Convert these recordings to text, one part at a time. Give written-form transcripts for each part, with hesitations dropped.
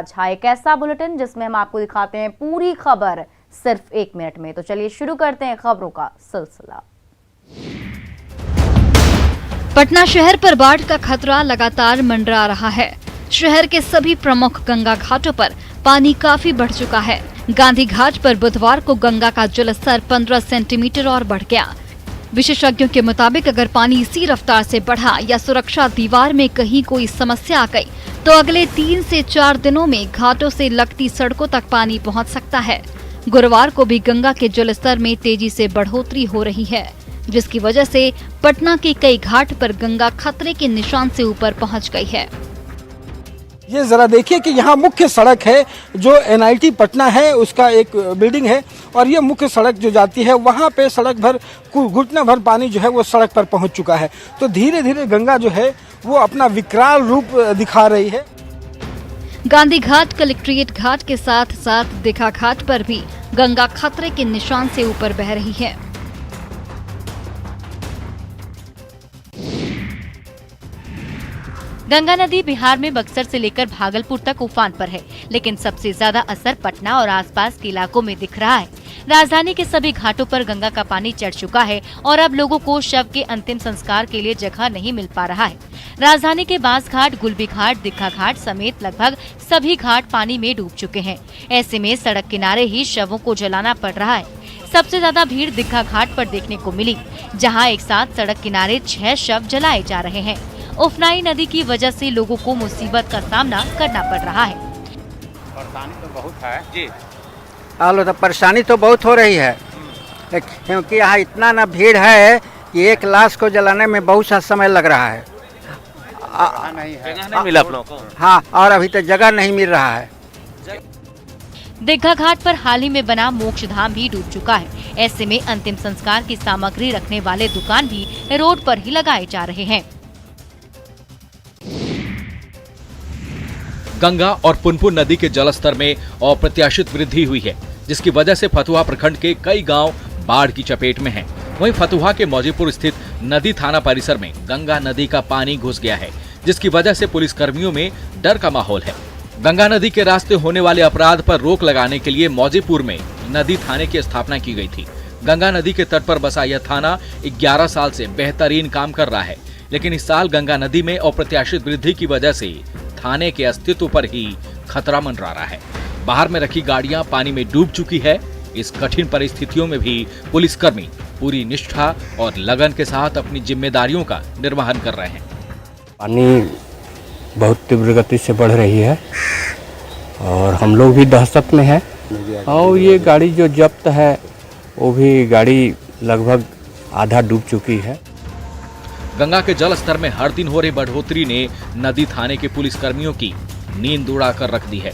अच्छा, एक ऐसा बुलेटिन जिसमें हम आपको दिखाते हैं पूरी खबर सिर्फ 1 मिनट में। तो चलिए शुरू करते हैं खबरों का सिलसिला। पटना शहर पर बाढ़ का खतरा लगातार मंडरा रहा है। शहर के सभी प्रमुख गंगा घाटों पर पानी काफी बढ़ चुका है। गांधी घाट पर बुधवार को गंगा का जलस्तर 15 सेंटीमीटर और बढ़ गया। विशेषज्ञों के मुताबिक अगर पानी इसी रफ्तार से बढ़ा या सुरक्षा दीवार में कहीं कोई समस्या आ गई तो अगले 3 से 4 दिनों में घाटों से लगती सड़कों तक पानी पहुंच सकता है। गुरुवार को भी गंगा के जलस्तर में तेजी से बढ़ोतरी हो रही है, जिसकी वजह से पटना के कई घाट पर गंगा खतरे के निशान से ऊपर पहुंच गई है। ये जरा देखिए कि यहाँ मुख्य सड़क है जो NIT पटना है, उसका एक बिल्डिंग है और ये मुख्य सड़क जो जाती है वहाँ पे सड़क भर घुटना भर पानी जो है वो सड़क पर पहुँच चुका है। तो धीरे धीरे गंगा जो है वो अपना विकराल रूप दिखा रही है। गांधी घाट, कलेक्ट्रेट घाट के साथ साथ दीघा घाट पर भी गंगा खतरे के निशान से ऊपर बह रही है। गंगा नदी बिहार में बक्सर से लेकर भागलपुर तक उफान पर है, लेकिन सबसे ज्यादा असर पटना और आसपास के इलाकों में दिख रहा है। राजधानी के सभी घाटों पर गंगा का पानी चढ़ चुका है और अब लोगों को शव के अंतिम संस्कार के लिए जगह नहीं मिल पा रहा है। राजधानी के बांस घाट, गुलबी घाट, दीघा घाट समेत लगभग सभी घाट पानी में डूब चुके हैं। ऐसे में सड़क किनारे ही शवों को जलाना पड़ रहा है। सबसे ज्यादा भीड़ दीघा घाट पर देखने को मिली, जहाँ एक साथ सड़क किनारे 6 शव जलाए जा रहे हैं। उफनाई नदी की वजह से लोगों को मुसीबत का सामना करना पड़ रहा है। परेशानी तो बहुत है जी। तो परेशानी तो बहुत हो रही है, क्योंकि यहाँ इतना ना भीड़ है कि एक लाश को जलाने में बहुत सा समय लग रहा है। जगह नहीं मिला आप लोगों को? हाँ, और अभी तक जगह नहीं मिल रहा है। दीघा घाट पर हाल ही में बना मोक्ष धाम भी डूब चुका है। ऐसे में अंतिम संस्कार की सामग्री रखने वाले दुकान भी रोड पर ही लगाए जा रहे हैं। गंगा और पुनपुन नदी के जलस्तर में अप्रत्याशित वृद्धि हुई है, जिसकी वजह से फतुहा प्रखंड के कई गांव बाढ़ की चपेट में हैं। वहीं फतुहा के मौजीपुर स्थित नदी थाना परिसर में गंगा नदी का पानी घुस गया है, जिसकी वजह से पुलिस कर्मियों में डर का माहौल है। गंगा नदी के रास्ते होने वाले अपराध पर रोक लगाने के लिए मौजीपुर में नदी थाने की स्थापना की गई थी। गंगा नदी के तट पर बसा यह थाना 11 साल से बेहतरीन काम कर रहा है, लेकिन इस साल गंगा नदी में अप्रत्याशित वृद्धि की वजह से थाने के अस्तित्व पर ही खतरा मंडरा रहा है। बाहर में रखी गाड़ियां पानी में डूब चुकी है। इस कठिन परिस्थितियों में भी पुलिसकर्मी पूरी निष्ठा और लगन के साथ अपनी जिम्मेदारियों का निर्वहन कर रहे हैं। पानी बहुत तीव्र गति से बढ़ रही है और हम लोग भी दहशत में हैं। और ये गाड़ी जो जब्त है वो भी गाड़ी लगभग आधा डूब चुकी है। गंगा के जल स्तर में हर दिन हो रही बढ़ोतरी ने नदी थाने के पुलिस कर्मियों की नींद उड़ाकर रख दी है।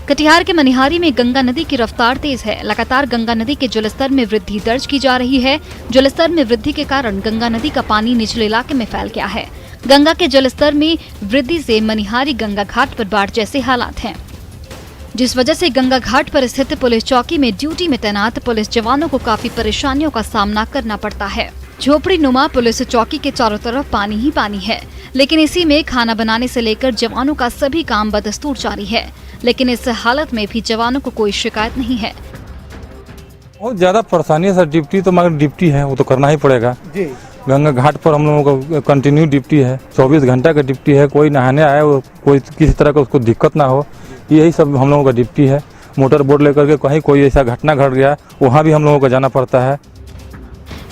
कटिहार के मनिहारी में गंगा नदी की रफ्तार तेज है। लगातार गंगा नदी के जलस्तर में वृद्धि दर्ज की जा रही है। जलस्तर में वृद्धि के कारण गंगा नदी का पानी निचले इलाके में फैल गया है। गंगा के जलस्तर में वृद्धि से मनिहारी गंगा घाट पर बाढ़ जैसे हालात हैं, जिस वजह से गंगा घाट पर स्थित पुलिस चौकी में ड्यूटी में तैनात पुलिस जवानों को काफी परेशानियों का सामना करना पड़ता है। झोपड़ी नुमा पुलिस चौकी के चारों तरफ पानी ही पानी है, लेकिन इसी में खाना बनाने से लेकर जवानों का सभी काम बदस्तूर जारी है। लेकिन इस हालत में भी जवानों को कोई शिकायत नहीं है। बहुत ज्यादा परेशानी है सर। ड्यूटी तो मगर ड्यूटी है, वो तो करना ही पड़ेगा जी। गंगा घाट पर हम लोगों का कंटिन्यू ड्यूटी है, 24 घंटा का ड्यूटी है। कोई नहाने आए, कोई किसी तरह का उसको दिक्कत ना हो, यही सब हम लोगों का ड्यूटी है। मोटर बोट लेकर के कहीं कोई ऐसा घटना घट गया, वहाँ भी हम लोगों को जाना पड़ता है।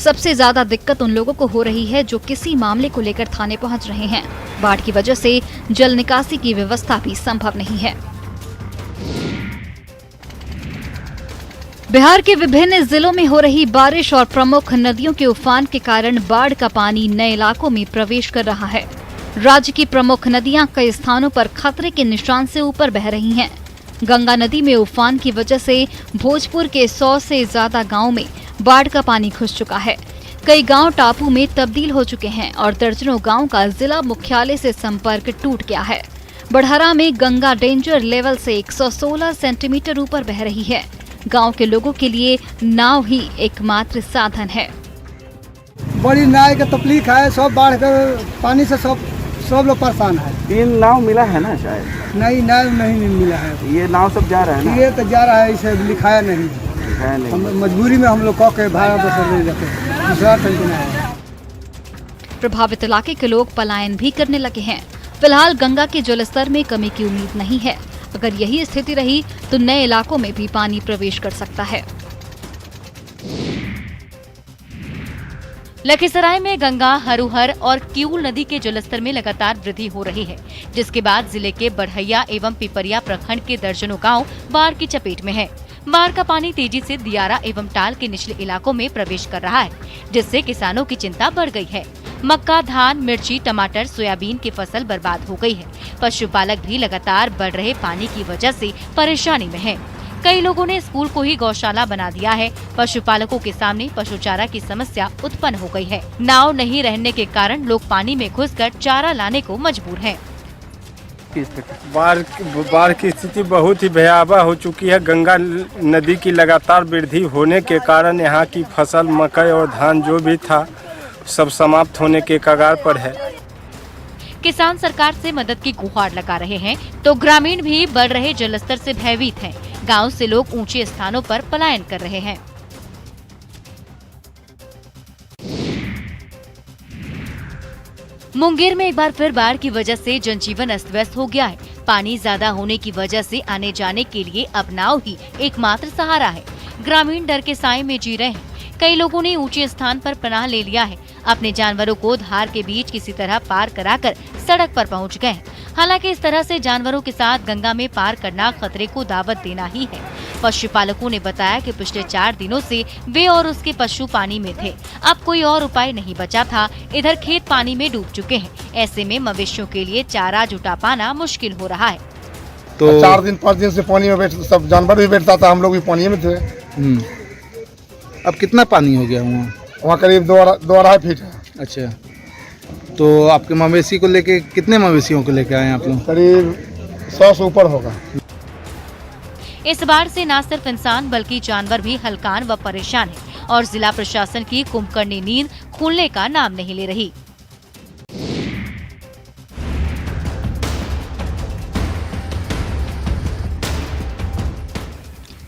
सबसे ज्यादा दिक्कत उन लोगों को हो रही है जो किसी मामले को लेकर थाने पहुंच रहे हैं। बाढ़ की वजह से जल निकासी की व्यवस्था भी संभव नहीं है। बिहार के विभिन्न जिलों में हो रही बारिश और प्रमुख नदियों के उफान के कारण बाढ़ का पानी नए इलाकों में प्रवेश कर रहा है। राज्य की प्रमुख नदियां कई स्थानों पर खतरे के निशान से ऊपर बह रही हैं। गंगा नदी में उफान की वजह से भोजपुर के 100 से ज्यादा गांवों में बाढ़ का पानी घुस चुका है। कई गांव टापू में तब्दील हो चुके हैं और दर्जनों गांव का जिला मुख्यालय से संपर्क टूट गया है। बढ़हरा में गंगा डेंजर लेवल से 116 सेंटीमीटर ऊपर बह रही है। गांव के लोगों के लिए नाव ही एकमात्र साधन है। बड़ी नाव की तकलीफ है। सब बाढ़ के पानी से सब सब लोग परेशान है। 3 नाव मिला है ना शायद? नहीं नहीं मिला है। ये नाव सब जा रहा है ना? ये तो जा रहा है, इसे लिखाया नहीं। हम मजबूरी में हम लोग कह के भाड़ा बसर नहीं रखे, दूसरा ठंडा है। प्रभावित इलाके के लोग पलायन भी करने लगे हैं। फिलहाल गंगा के जलस्तर में कमी की उम्मीद नहीं है। अगर यही स्थिति रही तो नए इलाकों में भी पानी प्रवेश कर सकता है। लखीसराय में गंगा, हरुहर और किऊल नदी के जलस्तर में लगातार वृद्धि हो रही है, जिसके बाद जिले के बढ़ैया एवं पिपरिया प्रखंड के दर्जनों गांव बाढ़ की चपेट में है। बाढ़ का पानी तेजी से दियारा एवं टाल के निचले इलाकों में प्रवेश कर रहा है, जिससे किसानों की चिंता बढ़ गई है। मक्का, धान, मिर्ची, टमाटर, सोयाबीन की फसल बर्बाद हो गई है। पशुपालक भी लगातार बढ़ रहे पानी की वजह से परेशानी में है। कई लोगों ने स्कूल को ही गौशाला बना दिया है। पशुपालकों के सामने पशुचारा की समस्या उत्पन्न हो गई है। नाव नहीं रहने के कारण लोग पानी में घुसकर चारा लाने को मजबूर हैं। बाढ़ की स्थिति बहुत ही भयावह हो चुकी है। गंगा नदी की लगातार वृद्धि होने के कारण यहाँ की फसल, मकई और धान जो भी था सब समाप्त होने के कगार पर है। किसान सरकार से मदद की गुहार लगा रहे हैं, तो ग्रामीण भी बढ़ रहे जलस्तर से भयभीत हैं। गांव से लोग ऊंचे स्थानों पर पलायन कर रहे हैं। मुंगेर में एक बार फिर बाढ़ की वजह से जनजीवन अस्त व्यस्त हो गया है। पानी ज्यादा होने की वजह से आने जाने के लिए अब नाव ही एकमात्र सहारा है। ग्रामीण डर के साए में जी रहे हैं। कई लोगों ने ऊंचे स्थान पर पनाह ले लिया है। अपने जानवरों को धार के बीच किसी तरह पार कराकर सड़क पर पहुंच गए हैं। हालांकि इस तरह से जानवरों के साथ गंगा में पार करना खतरे को दावत देना ही है। पशुपालकों ने बताया कि पिछले 4 दिनों से वे और उसके पशु पानी में थे। अब कोई और उपाय नहीं बचा था। इधर खेत पानी में डूब चुके हैं। ऐसे में मवेशियों के लिए चारा जुटा पाना मुश्किल हो रहा है। तो 4 दिन 5 दिन से पानी में बैठ, सब जानवर भी बैठता था, हम लोग भी पानी में थे। अब कितना पानी हो गया वहाँ करीब 2-2.5 फीट है। अच्छा, तो आपके मवेशी को लेके कितने मवेशियों को लेके आए आप लोग? करीब 100 से ऊपर होगा। इस बाढ़ से न सिर्फ इंसान बल्कि जानवर भी हलकान व परेशान है और जिला प्रशासन की कुंभकर्णी नींद खुलने का नाम नहीं ले रही।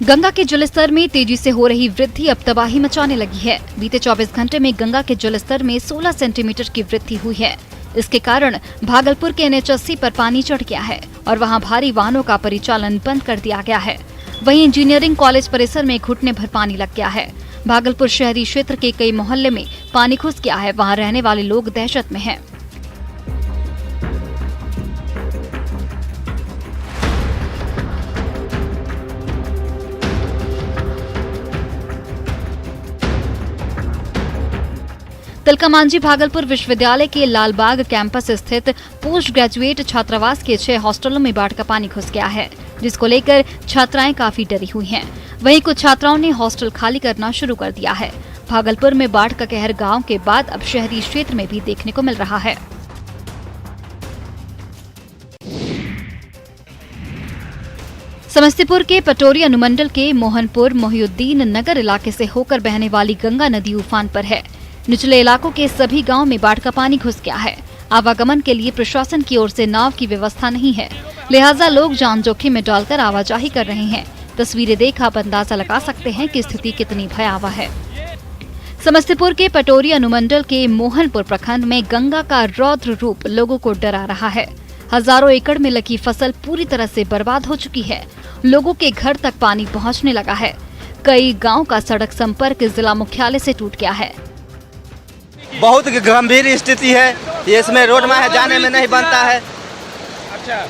गंगा के जलस्तर में तेजी से हो रही वृद्धि अब तबाही मचाने लगी है। बीते 24 घंटे में गंगा के जलस्तर में 16 सेंटीमीटर की वृद्धि हुई है। इसके कारण भागलपुर के NH80 पर पानी चढ़ गया है और वहां भारी वाहनों का परिचालन बंद कर दिया गया है। वहीं इंजीनियरिंग कॉलेज परिसर में घुटने भर पानी लग गया है। भागलपुर शहरी क्षेत्र के कई मोहल्ले में पानी घुस गया है। वहां रहने वाले लोग दहशत में हैं। तिलकामांझी भागलपुर विश्वविद्यालय के लालबाग कैंपस स्थित पोस्ट ग्रेजुएट छात्रावास के 6 हॉस्टलों में बाढ़ का पानी घुस गया है, जिसको लेकर छात्राएं काफी डरी हुई हैं। वहीं कुछ छात्राओं ने हॉस्टल खाली करना शुरू कर दिया है। भागलपुर में बाढ़ का कहर गांव के बाद अब शहरी क्षेत्र में भी देखने को मिल रहा है। समस्तीपुर के पटोरी अनुमंडल के मोहनपुर मोहिउद्दीन नगर इलाके से होकर बहने वाली गंगा नदी उफान पर है। निचले इलाकों के सभी गांव में बाढ़ का पानी घुस गया है। आवागमन के लिए प्रशासन की ओर से नाव की व्यवस्था नहीं है, लिहाजा लोग जान जोखिम में डालकर आवाजाही कर रहे हैं। तस्वीरें देख आप अंदाजा लगा सकते हैं कि स्थिति कितनी भयावह है। समस्तीपुर के पटोरी अनुमंडल के मोहनपुर प्रखंड में गंगा का रौद्र रूप लोगों को डरा रहा है। हजारों एकड़ में लगी फसल पूरी तरह से बर्बाद हो चुकी है। लोगों के घर तक पानी पहुंचने लगा है। कई गांव का सड़क संपर्क जिला मुख्यालय से टूट गया है। बहुत गंभीर स्थिति है। इसमें रोड में जाने में नहीं बनता है। अच्छा,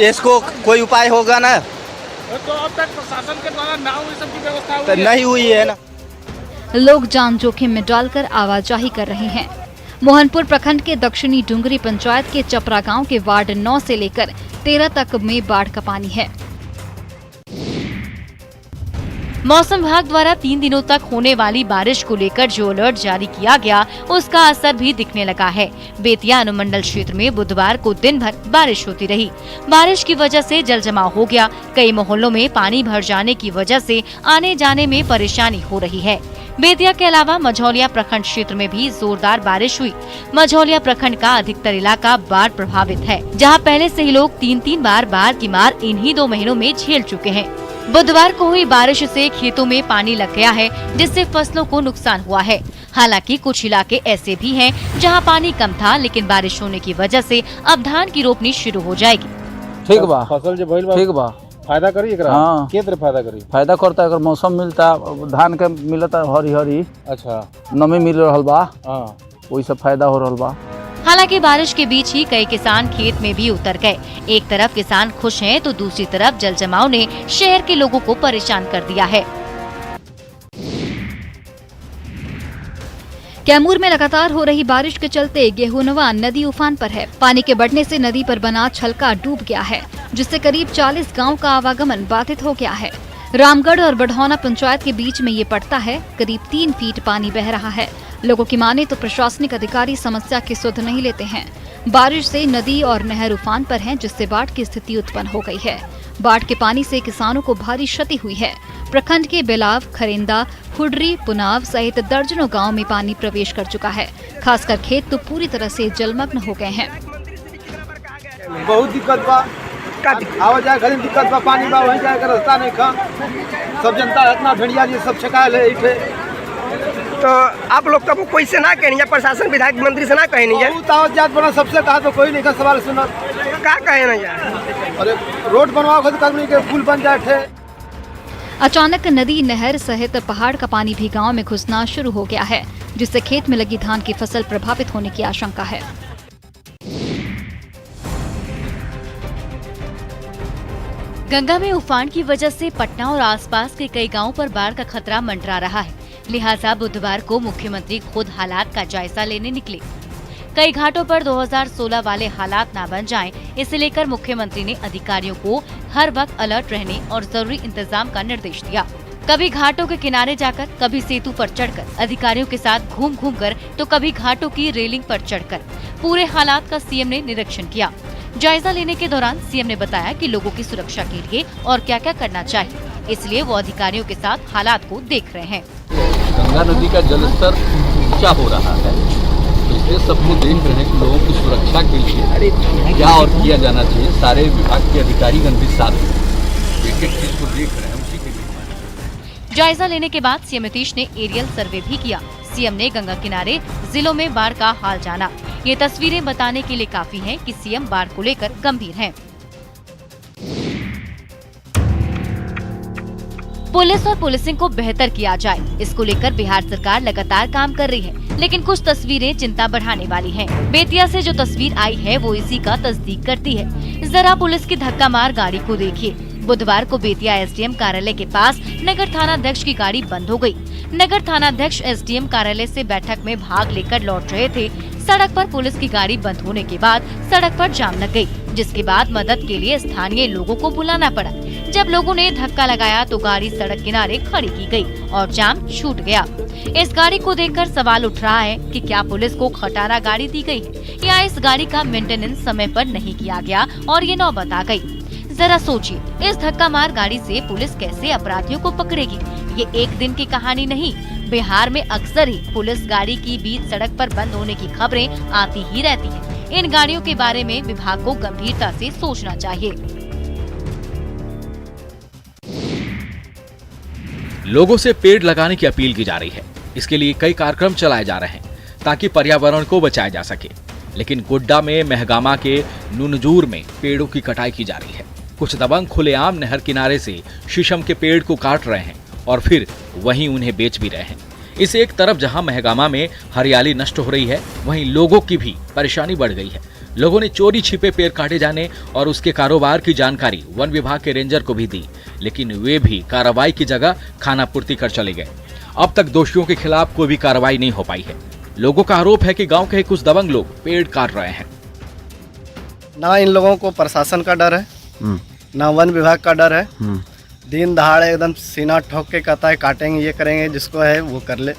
इसको कोई उपाय होगा ना? तो अब तक प्रशासन के द्वारा नाव सब की व्यवस्था हुई नहीं हुई है ना। लोग जान जोखिम में डालकर आवाजाही कर रहे हैं। मोहनपुर प्रखंड के दक्षिणी डुंगरी पंचायत के चपरा गांव के वार्ड 9 से लेकर 13 तक में बाढ़ का पानी है। मौसम विभाग द्वारा 3 दिनों तक होने वाली बारिश को लेकर जो अलर्ट जारी किया गया उसका असर भी दिखने लगा है। बेतिया अनुमंडल क्षेत्र में बुधवार को दिन भर बारिश होती रही। बारिश की वजह से जल जमाव हो गया। कई मोहल्लों में पानी भर जाने की वजह से आने जाने में परेशानी हो रही है। बेतिया के अलावा मझौलिया प्रखंड क्षेत्र में भी जोरदार बारिश हुई। मझौलिया प्रखंड का अधिकतर इलाका बाढ़ प्रभावित है, जहां पहले से ही लोग 3-3 बार बाढ़ की मार इन्हीं 2 महीनों में झेल चुके हैं। बुधवार को हुई बारिश से खेतों में पानी लग गया है, जिससे फसलों को नुकसान हुआ है। हालांकि कुछ इलाके ऐसे भी हैं जहां पानी कम था, लेकिन बारिश होने की वजह से अब धान की रोपनी शुरू हो जाएगी। ठीक बा, फसल जो भइल बा ठीक बा, फायदा करी एकरा। हाँ। के तरह फायदा करी? फायदा करता अगर मौसम मिलता, धान के मिलता हरी हरी, अच्छा नमी मिल रहल बा, हाँ। वही सब फायदा हो रहल बा। हालांकि बारिश के बीच ही कई किसान खेत में भी उतर गए। एक तरफ किसान खुश हैं तो दूसरी तरफ जल जमाव ने शहर के लोगों को परेशान कर दिया है। कैमूर में लगातार हो रही बारिश के चलते गेहूनवा नदी उफान पर है। पानी के बढ़ने से नदी पर बना छलका डूब गया है, जिससे करीब 40 गांव का आवागमन बाधित हो गया है। रामगढ़ और बढ़ौना पंचायत के बीच में ये पड़ता है। करीब 3 फीट पानी बह रहा है। लोगों की माने तो प्रशासनिक अधिकारी समस्या की सुध नहीं लेते हैं। बारिश से नदी और नहर उफान पर हैं, जिससे बाढ़ की स्थिति उत्पन्न हो गई है। बाढ़ के पानी से किसानों को भारी क्षति हुई है। प्रखंड के बेलाव, खरेंदा, खुडरी, पुनाव सहित दर्जनों गांव में पानी प्रवेश कर चुका है। खासकर खेत तो पूरी तरह से जलमग्न हो गए हैं। बहुत दिक्कत बा, आवा जाए घड़ी दिक्कत बा, पानी बा वहीं जाए रास्ता नहीं खा। सब जनता इतना भेड़िया जी सब छकायल है इठे। तो आप लोग कब कोई से ना कहनी, प्रशासन विधायक मंत्री से ना कहनी है? बहुत जात बना सबसे कहा तो कोई नहीं का सवाल सुना। क्या कहे ना यार? अरे रोड बनवाओ खुद कर्मी के पुल बन जाए थे। अचानक नदी, नहर सहित पहाड़ का पानी भी गांव में घुसना शुरू हो गया है, जिससे खेत में लगी धान की फसल प्रभावित होने की आशंका है। गंगा में उफान की वजह से पटना और आसपास के कई गांवों पर बाढ़ का खतरा मंडरा रहा है। लिहाजा बुधवार को मुख्यमंत्री खुद हालात का जायजा लेने निकले। कई घाटों पर 2016 वाले हालात न बन जाएं, इसे लेकर मुख्यमंत्री ने अधिकारियों को हर वक्त अलर्ट रहने और जरूरी इंतजाम का निर्देश दिया। कभी घाटों के किनारे जाकर, कभी सेतु पर चढ़कर अधिकारियों के साथ घूम कर, तो कभी घाटों की रेलिंग पर चढ़कर पूरे हालात का सीएम ने निरीक्षण किया। जायजा लेने के दौरान सीएम ने बताया कि लोगों की सुरक्षा के लिए और क्या क्या करना चाहिए, इसलिए वो अधिकारियों के साथ हालात को देख रहे हैं। गंगा नदी का जलस्तर ऊंचा हो रहा है, तो इसलिए सबको देख रहे हैं कि लोगों की सुरक्षा के लिए क्या और किया जाना चाहिए। सारे विभाग के अधिकारी गण भी साथ एक एक चीज को देख रहे हैं, उसी के लिए। जायजा लेने के बाद सीएम नीतीश ने एरियल सर्वे भी किया। सीएम ने गंगा किनारे जिलों में बाढ़ का हाल जाना। ये तस्वीरें बताने के लिए काफी हैं कि सीएम बाढ़ को लेकर गंभीर हैं। पुलिस और पुलिसिंग को बेहतर किया जाए, इसको लेकर बिहार सरकार लगातार काम कर रही है, लेकिन कुछ तस्वीरें चिंता बढ़ाने वाली हैं। बेतिया से जो तस्वीर आई है वो इसी का तस्दीक करती है। जरा पुलिस की धक्का मार गाड़ी को देखिए। बुधवार को बेतिया एसडीएम कार्यालय के पास नगर थानाध्यक्ष की गाड़ी बंद हो गई। नगर थानाध्यक्ष एसडीएम कार्यालय से बैठक में भाग लेकर लौट रहे थे। सड़क पर पुलिस की गाड़ी बंद होने के बाद सड़क पर जाम लग गई, जिसके बाद मदद के लिए स्थानीय लोगों को बुलाना पड़ा। जब लोगों ने धक्का लगाया तो गाड़ी सड़क किनारे खड़ी की गई और जाम छूट गया। इस गाड़ी को देखकर सवाल उठ रहा है कि क्या पुलिस को खटारा गाड़ी दी गई है या इस गाड़ी का मेंटेनेंस समय पर नहीं किया गया और ये नौबत आ गई। जरा सोचिए, इस धक्का मार गाड़ी से पुलिस कैसे अपराधियों को पकड़ेगी? ये एक दिन की कहानी नहीं। बिहार में अक्सर ही पुलिस गाड़ी की बीच सड़क पर बंद होने की खबरें आती ही रहती हैं। इन गाड़ियों के बारे में विभाग को गंभीरता से सोचना चाहिए। लोगों से पेड़ लगाने की अपील की जा रही है। इसके लिए कई कार्यक्रम चलाए जा रहे हैं ताकि पर्यावरण को बचाया जा सके। लेकिन गोड्डा में महगामा के नुनजूर में पेड़ों की कटाई की जा रही है। कुछ दबंग खुलेआम नहर किनारे से शीशम के पेड़ को काट रहे हैं और फिर वहीं उन्हें बेच भी रहे हैं। इस एक तरफ जहां महगामा में हरियाली नष्ट हो रही है, वहीं लोगों की भी परेशानी बढ़ गई है। लोगों ने चोरी छिपे पेड़ काटे जाने और उसके कारोबार की जानकारी वन विभाग के रेंजर को भी दी, लेकिन वे भी कार्रवाई की जगह खानापूर्ति कर चले गए। अब तक दोषियों के खिलाफ कोई भी कार्रवाई नहीं हो पाई है। लोगों का आरोप है कि गांव के कुछ दबंग लोग पेड़ काट रहे हैं। ना इन लोगों को प्रशासन का डर है, ना वन विभाग का डर है, दिन दहाड़े एकदम सीना ठोक के कहता है काटेंगे, ये करेंगे, जिसको है वो कर ले।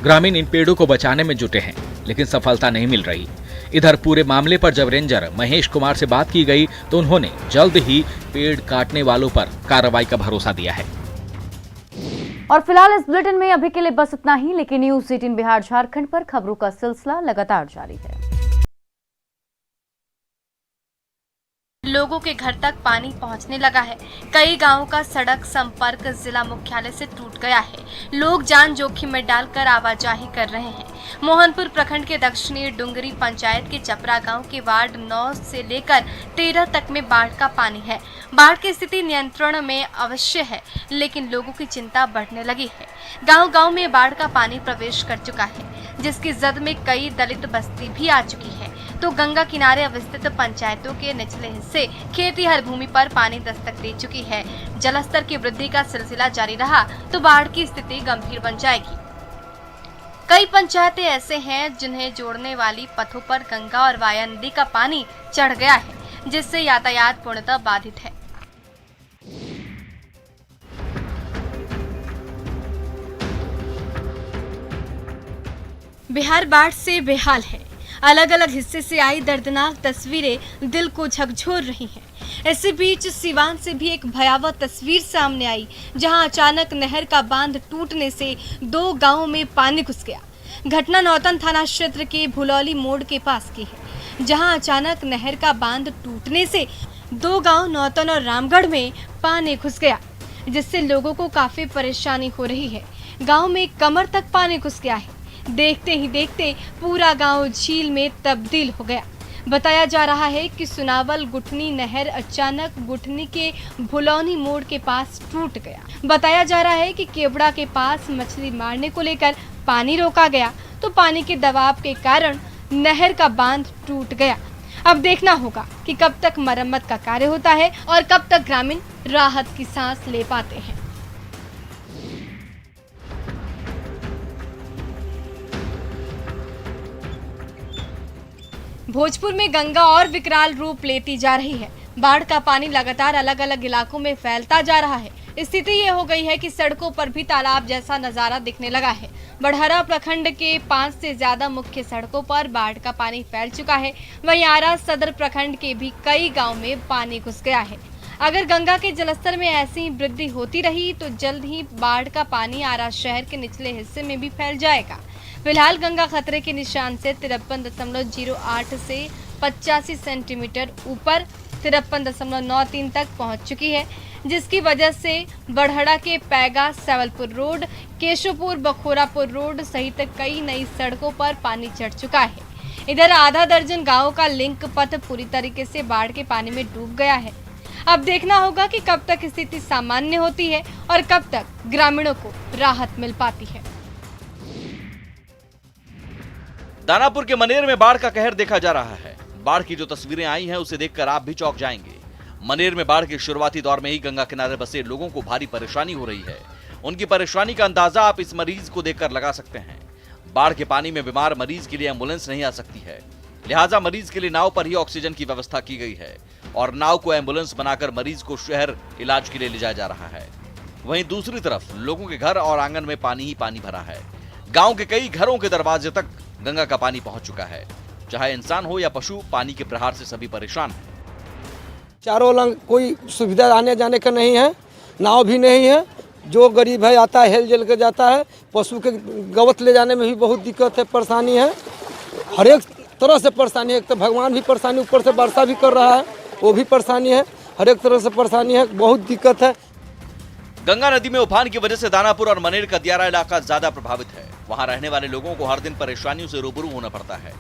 ग्रामीण इन पेड़ों को बचाने में जुटे हैं, लेकिन सफलता नहीं मिल रही। इधर पूरे मामले पर जब रेंजर महेश कुमार से बात की गई तो उन्होंने जल्द ही पेड़ काटने वालों पर कार्रवाई का भरोसा दिया है। और फिलहाल इस बुलेटिन में अभी के लिए बस इतना ही, लेकिन न्यूज़ 18 बिहार झारखंड पर खबरों का सिलसिला लगातार जारी है। लोगों के घर तक पानी पहुंचने लगा है। कई गांवों का सड़क संपर्क जिला मुख्यालय से टूट गया है। लोग जान जोखिम में डालकर आवाजाही कर रहे हैं। मोहनपुर प्रखंड के दक्षिणी डुंगरी पंचायत के चपरा गांव के वार्ड 9 से लेकर 13 तक में बाढ़ का पानी है। बाढ़ की स्थिति नियंत्रण में अवश्य है, लेकिन लोगों की चिंता बढ़ने लगी है। गांव-गांव में बाढ़ का पानी प्रवेश कर चुका है, जिसकी जद में कई दलित बस्ती भी आ चुकी है। तो गंगा किनारे अवस्थित पंचायतों के निचले हिस्से खेती हर भूमि पर पानी दस्तक दे चुकी है। जलस्तर की वृद्धि का सिलसिला जारी रहा तो बाढ़ की स्थिति गंभीर बन जाएगी। कई पंचायतें ऐसे हैं जिन्हें जोड़ने वाली पथों पर गंगा और वाया नदी का पानी चढ़ गया है, जिससे यातायात पूर्णतः बाधित है। बिहार बाढ़ से बेहाल है। अलग अलग हिस्से से आई दर्दनाक तस्वीरें दिल को झकझोर रही हैं। इसी बीच सिवान से भी एक भयावह तस्वीर सामने आई, जहां अचानक नहर का बांध टूटने से 2 गांवों में पानी घुस गया। घटना नौतन थाना क्षेत्र के भुलौली मोड़ के पास की है, जहां अचानक नहर का बांध टूटने से 2 गांव नौतन और रामगढ़ में पानी घुस गया, जिससे लोगों को काफी परेशानी हो रही है। गाँव में कमर तक पानी घुस गया है। देखते ही देखते पूरा गांव झील में तब्दील हो गया। बताया जा रहा है कि सुनावल गुठनी नहर अचानक गुठनी के भुलौनी मोड़ के पास टूट गया। बताया जा रहा है कि केवड़ा के पास मछली मारने को लेकर पानी रोका गया, तो पानी के दबाव के कारण नहर का बांध टूट गया। अब देखना होगा कि कब तक मरम्मत का कार्य होता है और कब तक ग्रामीण राहत की सांस ले पाते हैं। भोजपुर में गंगा और विकराल रूप लेती जा रही है। बाढ़ का पानी लगातार अलग अलग इलाकों में फैलता जा रहा है। स्थिति ये हो गई है कि सड़कों पर भी तालाब जैसा नजारा दिखने लगा है। बढ़हरा प्रखंड के 5 से ज्यादा मुख्य सड़कों पर बाढ़ का पानी फैल चुका है। वहीं आरा सदर प्रखंड के भी कई गाँव में पानी घुस गया है। अगर गंगा के जलस्तर में ऐसी वृद्धि होती रही तो जल्द ही बाढ़ का पानी आरा शहर के निचले हिस्से में भी फैल जाएगा। फिलहाल गंगा खतरे के निशान से 53.08 से 85 सेंटीमीटर ऊपर 53.93 तक पहुंच चुकी है, जिसकी वजह से बढ़हरा के पैगा सवलपुर रोड, केशवपुर बखोरापुर रोड सहित कई नई सड़कों पर पानी चढ़ चुका है। इधर आधा दर्जन गांवों का लिंक पथ पूरी तरीके से बाढ़ के पानी में डूब गया है। अब देखना होगा कि कब तक स्थिति सामान्य होती है और कब तक ग्रामीणों को राहत मिल पाती है। दानापुर के मनेर में बाढ़ का कहर देखा जा रहा है। बाढ़ की जो तस्वीरें आई हैं उसे देखकर आप भी चौंक जाएंगे। मनेर में बाढ़ के शुरुआती दौर में ही गंगा किनारे बसे लोगों को भारी परेशानी हो रही है। उनकी परेशानी का अंदाजा आप इस मरीज को देखकर लगा सकते हैं। बाढ़ के पानी में बीमार मरीज के लिए एम्बुलेंस नहीं आ सकती है, लिहाजा मरीज के लिए नाव पर ही ऑक्सीजन की व्यवस्था की गई है और नाव को एम्बुलेंस बनाकर मरीज को शहर इलाज के लिए ले जाया जा रहा है। वहीं दूसरी तरफ लोगों के घर और आंगन में पानी ही पानी भरा है। गांव के कई घरों के दरवाजे तक गंगा का पानी पहुंच चुका है। चाहे इंसान हो या पशु, पानी के प्रहार से सभी परेशान हैं। चारों लंग कोई सुविधा आने जाने का नहीं है, नाव भी नहीं है। जो गरीब है आता है, हेल जल के जाता है। पशु के गवत ले जाने में भी बहुत दिक्कत है, परेशानी है। हर एक तरह से परेशानी है। एक तो भगवान भी परेशानी, ऊपर से वर्षा भी कर रहा है, वो भी परेशानी है। हर एक तरह से परेशानी है, बहुत दिक्कत है। गंगा नदी में उफान की वजह से दानापुर और मनेर का दियारा इलाका ज्यादा प्रभावित है। वहां रहने वाले लोगों को हर दिन परेशानियों से रूबरू होना पड़ता है।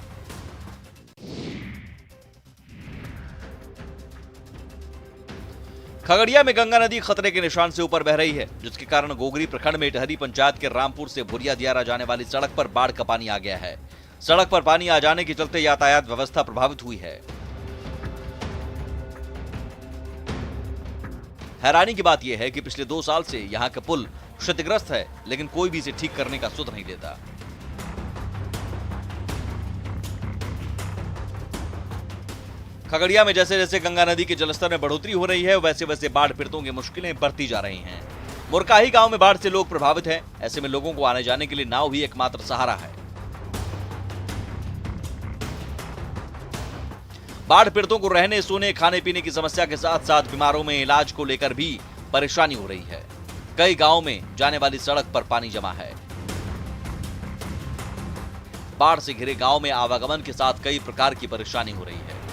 खगड़िया में गंगा नदी खतरे के निशान से ऊपर बह रही है, जिसके कारण गोगरी प्रखंड में इटहरी पंचायत के रामपुर से भुरिया दियारा जाने वाली सड़क पर बाढ़ का पानी आ गया है। सड़क पर पानी आ जाने के चलते यातायात व्यवस्था प्रभावित हुई है। हैरानी की बात यह है कि पिछले 2 साल से यहां का पुल क्षतिग्रस्त है, लेकिन कोई भी इसे ठीक करने का सुध नहीं लेता। खगड़िया में जैसे जैसे गंगा नदी के जलस्तर में बढ़ोतरी हो रही है, वैसे वैसे बाढ़ पीड़ितों की मुश्किलें बढ़ती जा रही हैं। मुरकाही गांव में बाढ़ से लोग प्रभावित हैं। ऐसे में लोगों को आने जाने के लिए नाव ही एकमात्र सहारा है। बाढ़ पीड़ितों को रहने, सोने, खाने पीने की समस्या के साथ साथ बीमारों में इलाज को लेकर भी परेशानी हो रही है। कई गांवों में जाने वाली सड़क पर पानी जमा है। बाढ़ से घिरे गांव में आवागमन के साथ कई प्रकार की परेशानी हो रही है।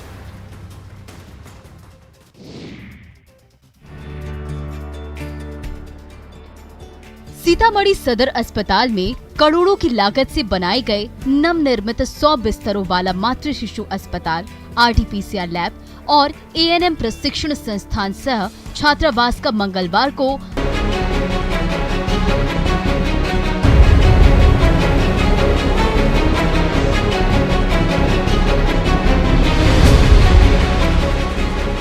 सीतामढ़ी सदर अस्पताल में करोड़ों की लागत से बनाए गए नवनिर्मित 100 बिस्तरों वाला मातृ शिशु अस्पताल, RT-PCR लैब और ANM प्रशिक्षण संस्थान सह छात्रावास का मंगलवार को